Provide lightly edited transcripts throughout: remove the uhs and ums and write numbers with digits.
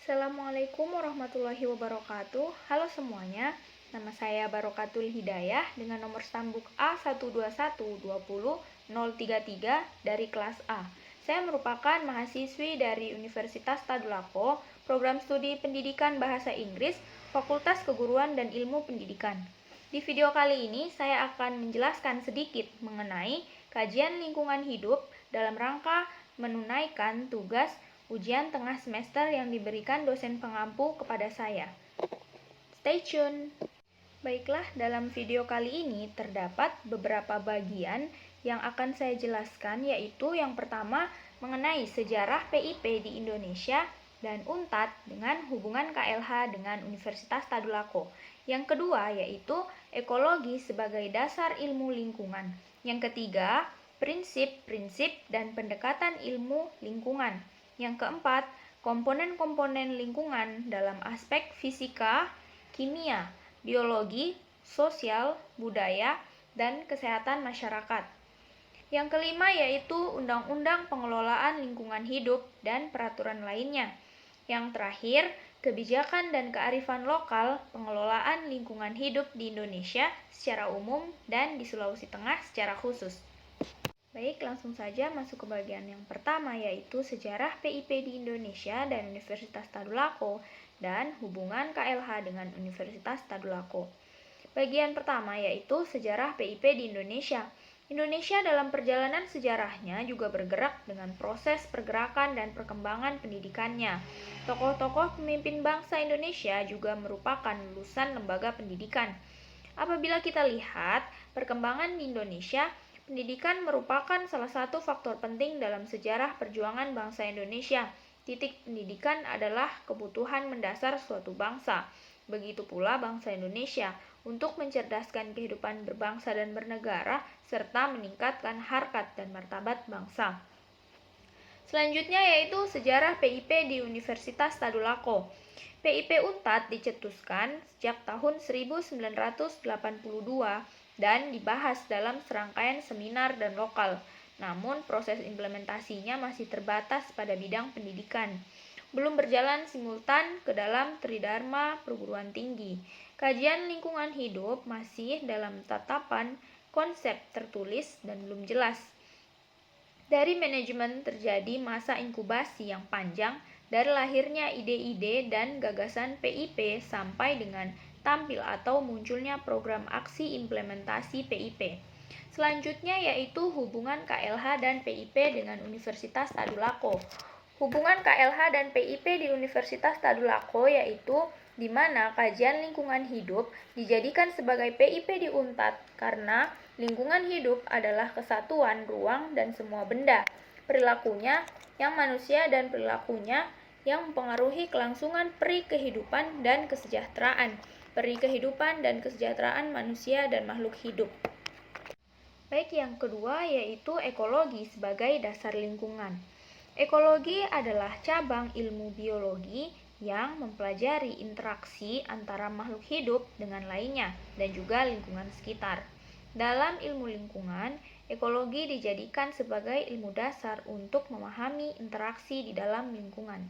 Assalamualaikum warahmatullahi wabarakatuh. Halo semuanya, nama saya Barokatul Hidayah dengan nomor stambuk A121200033 dari kelas A. Saya merupakan mahasiswi dari Universitas Tadulako, program studi Pendidikan Bahasa Inggris, Fakultas Keguruan dan Ilmu Pendidikan. Di video kali ini saya akan menjelaskan sedikit mengenai kajian lingkungan hidup dalam rangka menunaikan tugas ujian tengah semester yang diberikan dosen pengampu kepada saya. Stay tune! Baiklah, dalam video kali ini terdapat beberapa bagian yang akan saya jelaskan, yaitu yang pertama mengenai sejarah PIP di Indonesia dan UNTAD dengan hubungan KLH dengan Universitas Tadulako. Yang kedua yaitu ekologi sebagai dasar ilmu lingkungan. Yang ketiga, prinsip-prinsip dan pendekatan ilmu lingkungan. Yang keempat, komponen-komponen lingkungan dalam aspek fisika, kimia, biologi, sosial, budaya, dan kesehatan masyarakat. Yang kelima yaitu Undang-Undang Pengelolaan Lingkungan Hidup dan peraturan lainnya. Yang terakhir, kebijakan dan kearifan lokal pengelolaan lingkungan hidup di Indonesia secara umum dan di Sulawesi Tengah secara khusus. Baik, langsung saja masuk ke bagian yang pertama, yaitu sejarah PIP di Indonesia dan Universitas Tadulako dan hubungan KLH dengan Universitas Tadulako. Bagian pertama yaitu sejarah PIP di Indonesia. Indonesia dalam perjalanan sejarahnya juga bergerak dengan proses pergerakan dan perkembangan pendidikannya. Tokoh-tokoh pemimpin bangsa Indonesia juga merupakan lulusan lembaga pendidikan. Apabila kita lihat perkembangan di Indonesia, pendidikan merupakan salah satu faktor penting dalam sejarah perjuangan bangsa Indonesia. Titik pendidikan adalah kebutuhan mendasar suatu bangsa. Begitu pula bangsa Indonesia untuk mencerdaskan kehidupan berbangsa dan bernegara serta meningkatkan harkat dan martabat bangsa. Selanjutnya yaitu sejarah PIP di Universitas Tadulako. PIP UNTAD dicetuskan sejak tahun 1982 dan dibahas dalam serangkaian seminar dan lokal. Namun proses implementasinya masih terbatas pada bidang pendidikan. Belum berjalan simultan ke dalam tridharma perguruan tinggi. Kajian lingkungan hidup masih dalam tatapan konsep tertulis dan belum jelas. Dari manajemen terjadi masa inkubasi yang panjang dari lahirnya ide-ide dan gagasan PIP sampai dengan tampil atau munculnya program aksi implementasi PIP. Selanjutnya yaitu hubungan KLH dan PIP dengan Universitas Tadulako. Hubungan KLH dan PIP di Universitas Tadulako yaitu di mana kajian lingkungan hidup dijadikan sebagai PIP di UNTAD karena lingkungan hidup adalah kesatuan ruang dan semua benda, perilakunya yang manusia dan perilakunya yang mempengaruhi kelangsungan peri kehidupan dan kesejahteraan manusia dan makhluk hidup. Baik, yang kedua yaitu ekologi sebagai dasar lingkungan. Ekologi adalah cabang ilmu biologi yang mempelajari interaksi antara makhluk hidup dengan lainnya dan juga lingkungan sekitar. Dalam ilmu lingkungan, ekologi dijadikan sebagai ilmu dasar untuk memahami interaksi di dalam lingkungan.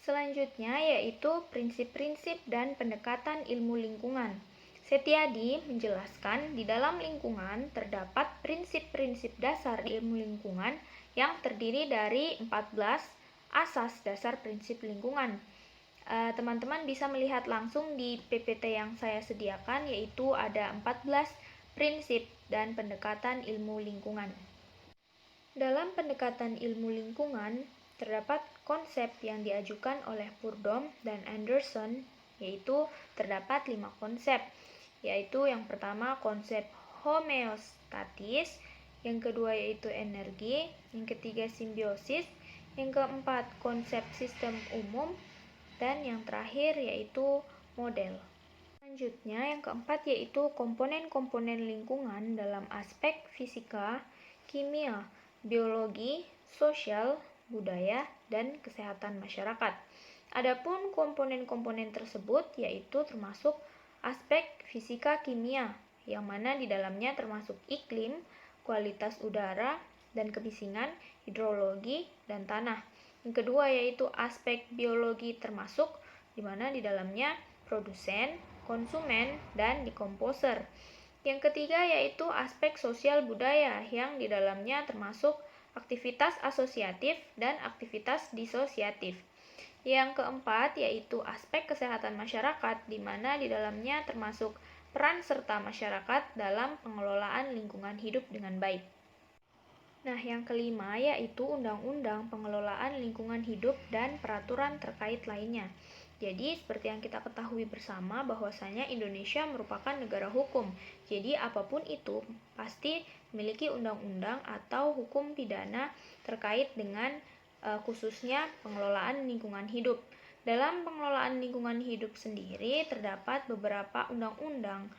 Selanjutnya yaitu prinsip-prinsip dan pendekatan ilmu lingkungan. Setiadi menjelaskan di dalam lingkungan terdapat prinsip-prinsip dasar ilmu lingkungan yang terdiri dari 14 asas dasar prinsip lingkungan. Teman-teman bisa melihat langsung di PPT yang saya sediakan, yaitu ada 14 prinsip dan pendekatan ilmu lingkungan. Dalam pendekatan ilmu lingkungan terdapat konsep yang diajukan oleh Purdom dan Anderson, yaitu terdapat 5 konsep, yaitu yang pertama konsep homeostatis, yang kedua yaitu energi, yang ketiga simbiosis, yang keempat konsep sistem umum, dan yang terakhir yaitu model. Selanjutnya yang keempat yaitu komponen-komponen lingkungan dalam aspek fisika, kimia, biologi, sosial, budaya, dan kesehatan masyarakat. Adapun komponen-komponen tersebut yaitu termasuk aspek fisika kimia, yang mana di dalamnya termasuk iklim, kualitas udara dan kebisingan, hidrologi, dan tanah. Yang kedua yaitu aspek biologi termasuk, di mana di dalamnya produsen, konsumen, dan dekomposer. Yang ketiga yaitu aspek sosial budaya yang di dalamnya termasuk aktivitas asosiatif dan aktivitas disosiatif. Yang keempat yaitu aspek kesehatan masyarakat, di mana di dalamnya termasuk peran serta masyarakat dalam pengelolaan lingkungan hidup dengan baik. Nah, yang kelima yaitu Undang-Undang Pengelolaan Lingkungan Hidup dan peraturan terkait lainnya. Jadi, seperti yang kita ketahui bersama bahwasanya Indonesia merupakan negara hukum. Jadi, apapun itu pasti memiliki undang-undang atau hukum pidana terkait dengan khususnya pengelolaan lingkungan hidup. Dalam pengelolaan lingkungan hidup sendiri terdapat beberapa undang-undang,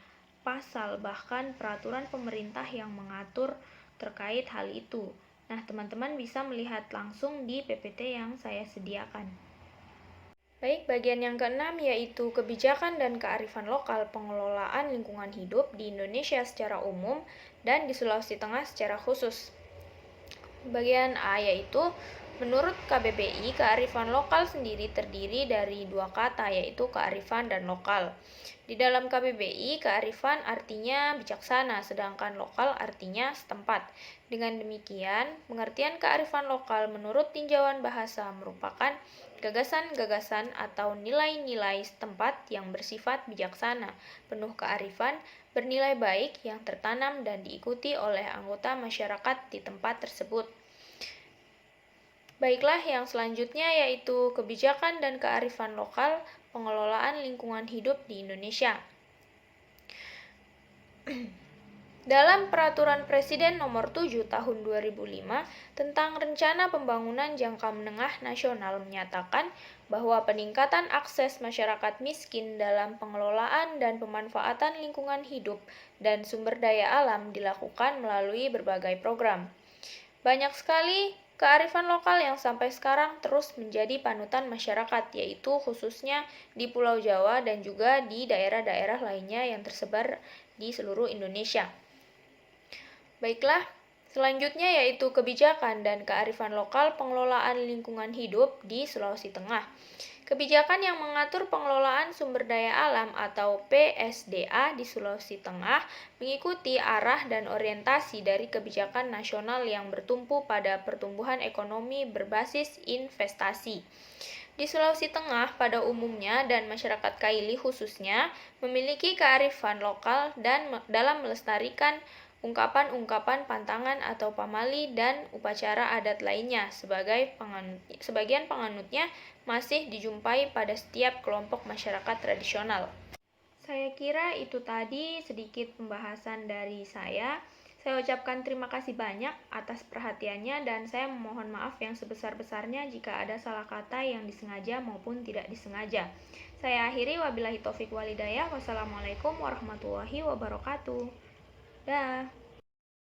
pasal, bahkan peraturan pemerintah yang mengatur terkait hal itu. Nah, teman-teman bisa melihat langsung di PPT yang saya sediakan. Baik, bagian yang keenam yaitu kebijakan dan kearifan lokal pengelolaan lingkungan hidup di Indonesia secara umum dan di Sulawesi Tengah secara khusus. Bagian A yaitu menurut KBBI, kearifan lokal sendiri terdiri dari dua kata, yaitu kearifan dan lokal. Di dalam KBBI, kearifan artinya bijaksana, sedangkan lokal artinya setempat. Dengan demikian, pengertian kearifan lokal menurut tinjauan bahasa merupakan gagasan-gagasan atau nilai-nilai setempat yang bersifat bijaksana, penuh kearifan, bernilai baik yang tertanam dan diikuti oleh anggota masyarakat di tempat tersebut. Baiklah, yang selanjutnya yaitu kebijakan dan kearifan lokal pengelolaan lingkungan hidup di Indonesia. Dalam Peraturan Presiden Nomor 7 Tahun 2005 tentang Rencana Pembangunan Jangka Menengah Nasional menyatakan bahwa peningkatan akses masyarakat miskin dalam pengelolaan dan pemanfaatan lingkungan hidup dan sumber daya alam dilakukan melalui berbagai program. Banyak sekali kearifan lokal yang sampai sekarang terus menjadi panutan masyarakat, yaitu khususnya di Pulau Jawa dan juga di daerah-daerah lainnya yang tersebar di seluruh Indonesia. Baiklah, selanjutnya yaitu kebijakan dan kearifan lokal pengelolaan lingkungan hidup di Sulawesi Tengah. Kebijakan yang mengatur pengelolaan sumber daya alam atau PSDA di Sulawesi Tengah mengikuti arah dan orientasi dari kebijakan nasional yang bertumpu pada pertumbuhan ekonomi berbasis investasi. Di Sulawesi Tengah pada umumnya dan masyarakat Kaili khususnya memiliki kearifan lokal dan dalam melestarikan ungkapan-ungkapan pantangan atau pamali dan upacara adat lainnya. Sebagian penganutnya masih dijumpai pada setiap kelompok masyarakat tradisional. Saya kira itu tadi sedikit pembahasan dari saya. Saya ucapkan terima kasih banyak atas perhatiannya dan saya memohon maaf yang sebesar-besarnya jika ada salah kata yang disengaja maupun tidak disengaja. Saya akhiri, wabillahi taufik walhidayah. Wassalamualaikum warahmatullahi wabarakatuh. Dah.